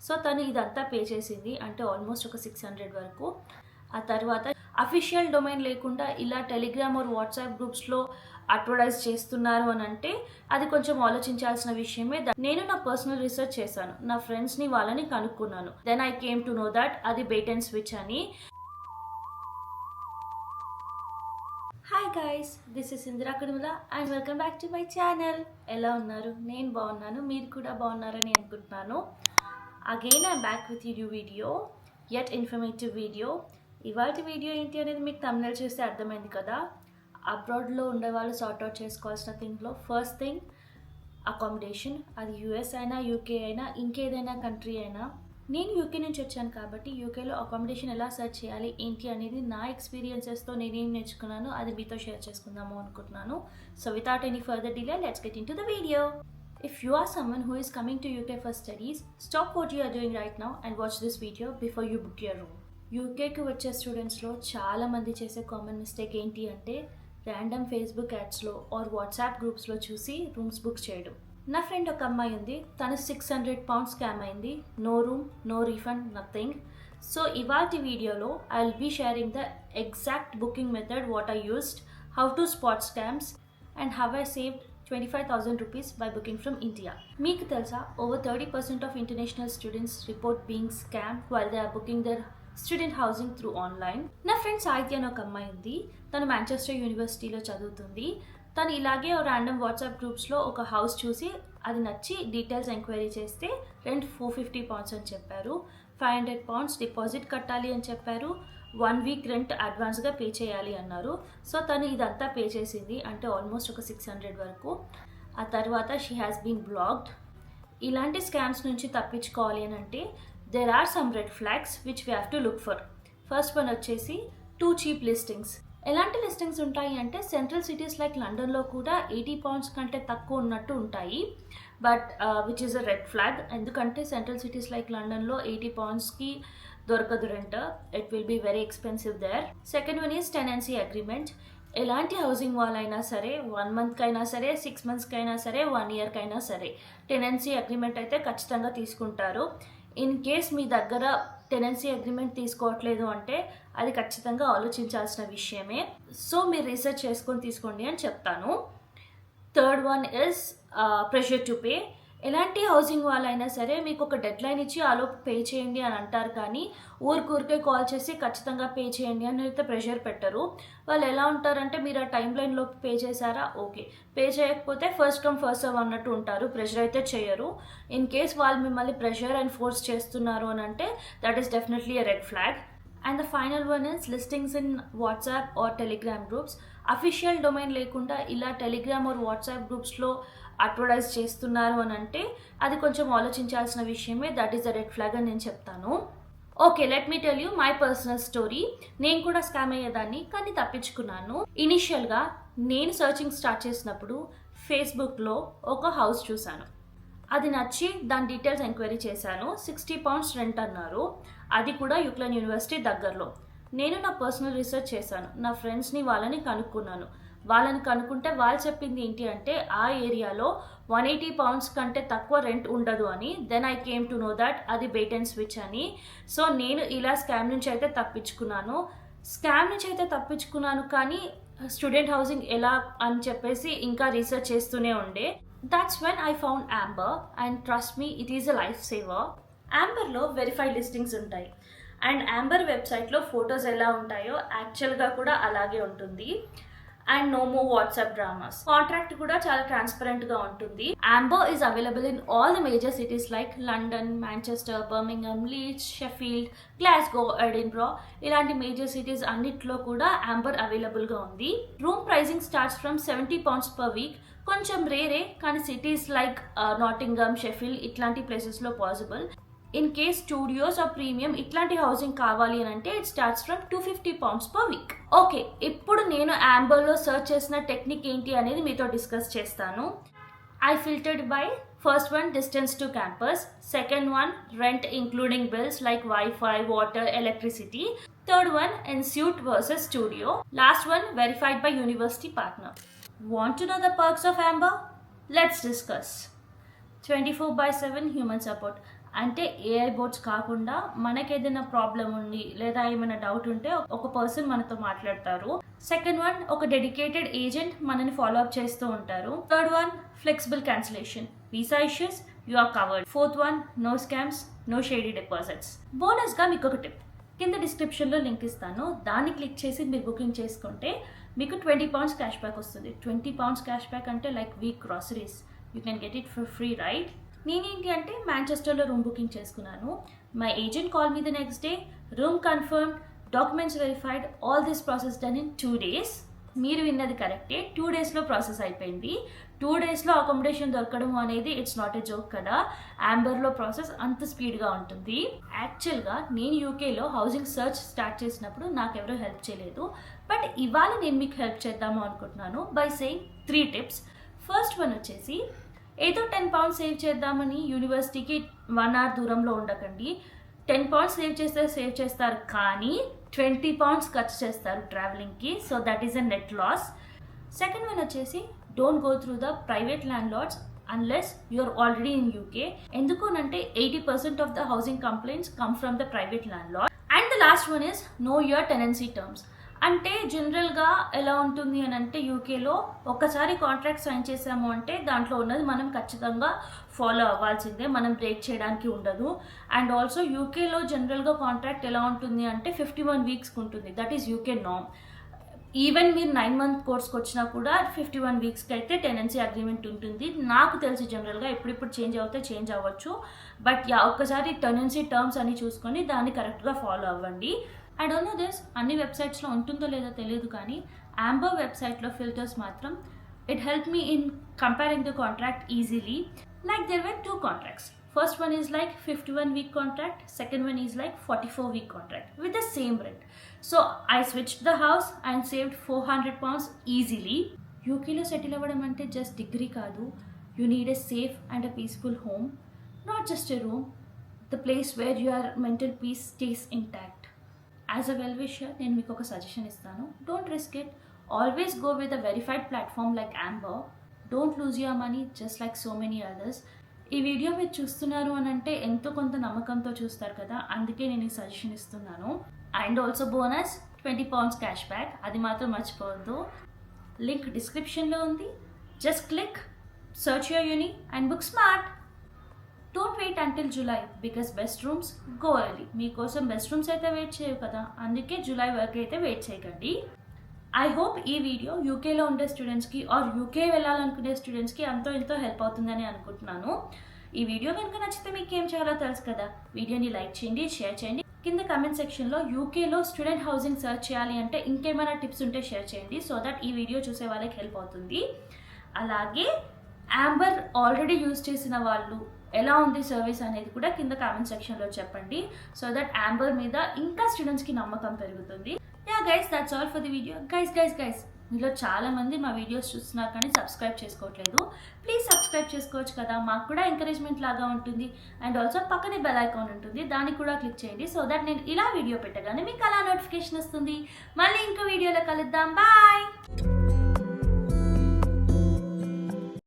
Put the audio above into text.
So తను ఇదంతా pay చేసింది, అంటే ఆల్మోస్ట్ ఒక 600 వరకు. ఆ తర్వాత అఫీషియల్ డొమైన్ లేకుండా ఇలా టెలిగ్రామ్ ఆర్ వాట్సాప్ గ్రూప్స్లో అడ్వర్టైజ్ చేస్తున్నారు అని అంటే అది కొంచెం ఆలోచించాల్సిన విషయమే. నేను నా పర్సనల్ రీసెర్చ్ చేశాను, నా ఫ్రెండ్స్ని వాళ్ళని కనుక్కున్నాను. Then I came to know that అది బెయిట్ అండ్ స్విచ్ అని. Hi guys, this is Indira Kudumula and welcome back to my channel. ఎలా ఉన్నారు? నేను బాగున్నాను, మీరు కూడా బాగున్నారని అనుకుంటున్నాను. Again I'm back with new video, yet informative video. ఇవాళ వీడియో ఏంటి అనేది మీకు thumbnail చూస్తే అర్థమైంది కదా. అబ్రాడ్లో ఉండేవాళ్ళు సార్ట్అవుట్ చేసుకోవాల్సిన థింగ్లో ఫస్ట్ థింగ్ అకామిడేషన్. అది యూఎస్ అయినా యూకే అయినా ఇంకేదైనా కంట్రీ అయినా. నేను యూకే నుంచి వచ్చాను కాబట్టి యూకేలో అకామిడేషన్ ఎలా సర్చ్ చేయాలి ఏంటి అనేది నా ఎక్స్పీరియన్సెస్తో నేనేం నేర్చుకున్నాను అది మీతో షేర్ చేసుకుందాము అనుకుంటున్నాను. So without any further delay, let's get in to the video. If you are someone who is coming to UK for studies, stop what you are doing right now and watch this video before you book your room. యూకేకి వచ్చే స్టూడెంట్స్లో చాలామంది చేసే common mistake ఏంటి అంటే random Facebook యాడ్స్లో are WhatsApp గ్రూప్స్లో చూసి rooms book చేయడం. నా friend ఒక అమ్మాయి ఉంది, తను £600 స్కామ్ అయింది. No room, no refund, nothing. So ఇవాటి వీడియోలో I will be sharing the exact booking method, what I used, how to spot scams and how I saved 25,000 rupees by booking from India. మీకు తెలుసా, over 30% of international students report being scammed while they are booking their student housing through online. నా friend సాహిత్య అని ఒక అమ్మాయి ఉంది, తను Manchester యూనివర్సిటీలో చదువుతుంది. తను ఇలాగే ర్యాండమ్ వాట్సాప్ గ్రూప్స్లో ఒక హౌస్ చూసి అది నచ్చి డీటెయిల్స్ ఎంక్వైరీ చేస్తే రెంట్ £450 అని చెప్పారు. £500 డిపాజిట్ కట్టాలి అని చెప్పారు. 1 వీక్ రెంట్ అడ్వాన్స్గా పే చేయాలి అన్నారు. సో తను ఇదంతా పే చేసింది, అంటే ఆల్మోస్ట్ ఒక 600 వరకు. ఆ తర్వాత షీ హ్యాస్ బీన్ బ్లాక్డ్. ఇలాంటి స్కామ్స్ నుంచి తప్పించుకోవాలి అని అంటే there are some red flags which we have to look for. First one వచ్చేసి టూ చీప్ లిస్టింగ్స్. ఎలాంటి లిస్టింగ్స్ ఉంటాయి అంటే సెంట్రల్ సిటీస్ లైక్ లండన్లో కూడా £80 కంటే తక్కువ ఉన్నట్టు ఉంటాయి. But which is a red flag, ఎందుకంటే సెంట్రల్ సిటీస్ లైక్ లండన్లో £80కి దొరకదు rent. It will be very expensive there. Second one is tenancy agreement. ఎలాంటి హౌసింగ్ వాల్ అయినా సరే 1 మంత్కి అయినా సరే 6 మంత్స్కి అయినా సరే 1 ఇయర్కి అయినా సరే టెనెన్సీ అగ్రిమెంట్ అయితే ఖచ్చితంగా తీసుకుంటారు. ఇన్ కేస్ మీ దగ్గర టెనెన్సీ అగ్రిమెంట్ తీసుకోవట్లేదు అంటే అది ఖచ్చితంగా ఆలోచించాల్సిన విషయమే. సో మీరు రీసెర్చ్ చేసుకొని తీసుకోండి అని చెప్తాను. Third one is pressure to pay. ఎలాంటి హౌసింగ్ వాళ్ళైనా సరే మీకు ఒక డెడ్ లైన్ ఇచ్చి ఆలోపు పే చేయండి అని అంటారు, కానీ ఊరికే కాల్ చేసి ఖచ్చితంగా పే చేయండి అని అయితే ప్రెషర్ పెట్టరు. వాళ్ళు ఎలా ఉంటారంటే మీరు ఆ టైం లైన్లోపు పే చేశారా, ఓకే, పే చేయకపోతే ఫస్ట్ కమ్ ఫస్ట్ సర్వ్ అన్నట్టు ఉంటారు. ప్రెషర్ అయితే చేయరు. ఇన్ కేస్ వాళ్ళు మిమ్మల్ని ప్రెషర్ అండ్ ఫోర్స్ చేస్తున్నారు అని అంటే that is definitely a red flag. And the final one is listings in WhatsApp or Telegram groups. Official domain లేకుండా ఇలా టెలిగ్రామ్ ఆర్ వాట్సాప్ గ్రూప్స్లో అడ్వర్టైజ్ చేస్తున్నారు అని అంటే అది కొంచెం ఆలోచించాల్సిన విషయమే. That is the red flag అని నేను చెప్తాను. Okay, let me tell you my personal story. నేను కూడా స్కామ్ అయ్యేదాన్ని, కానీ తప్పించుకున్నాను. ఇనిషియల్గా నేను సర్చింగ్ స్టార్ట్ చేసినప్పుడు ఫేస్బుక్లో ఒక హౌస్ చూశాను, అది నచ్చి దాని డీటెయిల్స్ ఎంక్వైరీ చేశాను. £60 రెంట్ అన్నారు, అది కూడా యూక్లెన్ యూనివర్సిటీ దగ్గరలో. నేను నా పర్సనల్ రీసెర్చ్ చేశాను, నా ఫ్రెండ్స్ని వాళ్ళని కనుక్కున్నాను. వాళ్ళని కనుక్కుంటే వాళ్ళు చెప్పింది ఏంటి అంటే ఆ ఏరియాలో £180 కంటే తక్కువ రెంట్ ఉండదు అని. Then I came to know that అది బెయిట్ అండ్ స్విచ్ అని. సో నేను ఇలా స్కామ్ నుంచి అయితే తప్పించుకున్నాను, కానీ స్టూడెంట్ హౌసింగ్ ఎలా అని చెప్పేసి ఇంకా రీసెర్చ్ చేస్తూనే ఉండే. That's when I found Amber, and trust me, it is a lifesaver. Amberలో వెరిఫైడ్ లిస్టింగ్స్ ఉంటాయి, అండ్ Amber వెబ్సైట్లో ఫొటోస్ ఎలా ఉంటాయో యాక్చువల్గా కూడా అలాగే ఉంటుంది. And no more WhatsApp dramas. Contract కూడా చాలా ట్రాన్స్పరెంట్గా ఉంటుంది. Amber is available in all the major cities like London, Manchester, Birmingham, Leeds, Sheffield, Glasgow, Edinburgh. ఇలాంటి మేజర్ సిటీస్ అన్నిట్లో కూడా Amber అవైలబుల్గా ఉంది. Room pricing starts from £70 per week. కొంచెం రేరే, కానీ సిటీస్ లైక్ నాటింగమ్, షెఫీల్డ్ ఇట్లాంటి ప్లేసెస్లో possible. In case studios are premium ఇట్లాంటి హౌసింగ్ కావాలి అని అంటే it starts from £250 per week. Okay, ఇప్పుడు నేను Amberలో సర్చ్ చేసిన టెక్నిక్ ఏంటి అనేది మీతో డిస్కస్ చేస్తాను. I filtered by first one distance to campus, second one rent including bills like wifi, water, electricity, third one ensuite versus studio, last one verified by university partner. Want to know the perks of Amber? Let's discuss. 24/7 human support. అంటే AI boats కాకుండా మనకి ఏదైనా problem ఉండి లేదా ఏమైనా doubt ఉంటే ఒక person మనతో మాట్లాడతారు. సెకండ్ వన్, ఒక డెడికేటెడ్ ఏజెంట్ మనని ఫాలో అప్ చేస్తూ ఉంటారు. Third one, flexible cancellation, visa issues you are covered. Fourth one, no scams, no shady deposits. బోనస్గా మీకు ఒక టిప్, కింద డిస్క్రిప్షన్లో లింక్ ఇస్తాను, దాన్ని క్లిక్ చేసి మీరు బుకింగ్ చేసుకుంటే మీకు £20 క్యాష్ బ్యాక్ వస్తుంది. £20 క్యాష్ బ్యాక్ అంటే like week groceries, you can get it for free, right? నేనేంటి అంటే మాంచెస్టర్లో రూమ్ బుకింగ్ చేసుకున్నాను. My agent call me the next day, room confirmed, documents verified, all this process done in 2 days. మీరు విన్నది కరెక్టే, 2 daysలో process అయిపోయింది. 2 daysలో accommodation దొరకడం అనేది it's not a joke కదా. యాంబర్లో ప్రాసెస్ అంత స్పీడ్గా ఉంటుంది. యాక్చువల్గా నేను యూకేలో హౌసింగ్ సర్చ్ స్టార్ట్ చేసినప్పుడు నాకు ఎవరూ హెల్ప్ చేయలేదు. బట్ ఇవాళ నేను మీకు హెల్ప్ చేద్దాము అనుకుంటున్నాను by saying 3 tips. First one వచ్చేసి, ఏదో £10 సేవ్ చేద్దామని యూనివర్సిటీకి 1 hour దూరంలో ఉండకండి. £10 సేవ్ చేస్తారు, కానీ £20 ఖర్చు చేస్తారు ట్రావెలింగ్కి. So that is a net loss. Second one వచ్చేసి, don't go through the private landlords unless you're already in UK. ఎందుకునంటే 80% of the housing complaints come from the private landlord. And the last one is, know your tenancy terms. అంటే జనరల్గా ఎలా ఉంటుంది అని అంటే యూకేలో ఒక్కసారి contract sign చేసాము అంటే దాంట్లో ఉన్నది మనం ఖచ్చితంగా ఫాలో అవ్వాల్సిందే, మనం బ్రేక్ చేయడానికి ఉండదు. అండ్ ఆల్సో యూకేలో జనరల్గా కాంట్రాక్ట్ ఎలా ఉంటుంది అంటే 51 weeks ఉంటుంది. That is UK norm. Even మీరు 9-month కోర్స్కి వచ్చినా కూడా 51 weeksకి అయితే టెనెన్సీ అగ్రిమెంట్ ఉంటుంది. నాకు తెలిసి జనరల్గా ఇప్పుడిప్పుడు చేంజ్ అవ్వచ్చు. బట్ ఒక్కసారి టెనెన్సీ టర్మ్స్ అని చూసుకొని దాన్ని కరెక్ట్గా ఫాలో అవ్వండి. ఐ డోంట్ నో దిస్, అన్ని వెబ్సైట్స్లో ఉంటుందో లేదో తెలియదు, కానీ యాంబర్ వెబ్సైట్లో ఫిల్టర్స్ మాత్రం it help me in comparing the contract easily. Like there were 2 contracts. First one is like 51-week contract. Second one is like 44-week contract with the same rent. So I switched the house and saved £400 easily. UKలో settle అవ్వడం అంటే just degree కాదు. You need a safe and a peaceful home, not just a room. The place where your mental peace stays intact. As a well-wisher, నేను మీకు ఒక suggestion ఇస్తాను. Don't risk it. Always go with a verified platform like Amber. Don't lose your money just like so many others. ఈ video మీరు చూస్తున్నారు అని అంటే ఎంతో కొంత నమ్మకంతో చూస్తారు కదా, అందుకే నేను ఈ సజెషన్ ఇస్తున్నాను. And also bonus £20 cash back, అది మాత్రం మర్చిపోవద్దు. లింక్ డిస్క్రిప్షన్లో ఉంది. Just click, search your uni and book smart. Don't wait until July because best rooms go early. మీకోసం బెస్ట్ రూమ్స్ అయితే వెయిట్ చేయవు కదా, అందుకే జూలై వరకు అయితే వెయిట్ చేయకండి. ఐ హోప్ ఈ వీడియో యూకేలో ఉండే స్టూడెంట్స్కి ఆర్ యూకే వెళ్ళాలనుకునే స్టూడెంట్స్కి ఎంతో హెల్ప్ అవుతుందని అనుకుంటున్నాను. ఈ వీడియో కనుక నచ్చితే మీకు ఏం చేయాలో తెలుసు కదా, వీడియోని లైక్ చేయండి, షేర్ చేయండి. కింద కమెంట్ సెక్షన్లో యూకేలో స్టూడెంట్ హౌసింగ్ సర్చ్ చేయాలి అంటే ఇంకేమైనా టిప్స్ ఉంటే షేర్ చేయండి, సో దట్ ఈ వీడియో చూసే వాళ్ళకి హెల్ప్ అవుతుంది. అలాగే యాంబర్ ఆల్రెడీ యూజ్ చేసిన వాళ్ళు ఎలా ఉంది సర్వీస్ అనేది కూడా కింద కామెంట్ సెక్షన్లో చెప్పండి, సో దట్ యాంబర్ మీద ఇంకా స్టూడెంట్స్కి నమ్మకం పెరుగుతుంది. Guys, that's all for the video. Guys మీలో చాలా మంది మా వీడియోస్ చూస్తున్నారు కానీ సబ్స్క్రైబ్ చేసుకోవట్లేదు. ప్లీజ్ సబ్స్క్రైబ్ చేసుకోవచ్చు కదా, మాకు కూడా ఎంకరేజ్మెంట్ లాగా ఉంటుంది. అండ్ ఆల్సో పక్కనే బెల్ ఐకాన్ ఉంటుంది, దాన్ని కూడా క్లిక్ చేయండి, సో దట్ నేను ఇలా వీడియో పెట్టగానే మీకు అలా నోటిఫికేషన్ వస్తుంది. మళ్ళీ ఇంకో వీడియోలో కలుద్దాం. బాయ్.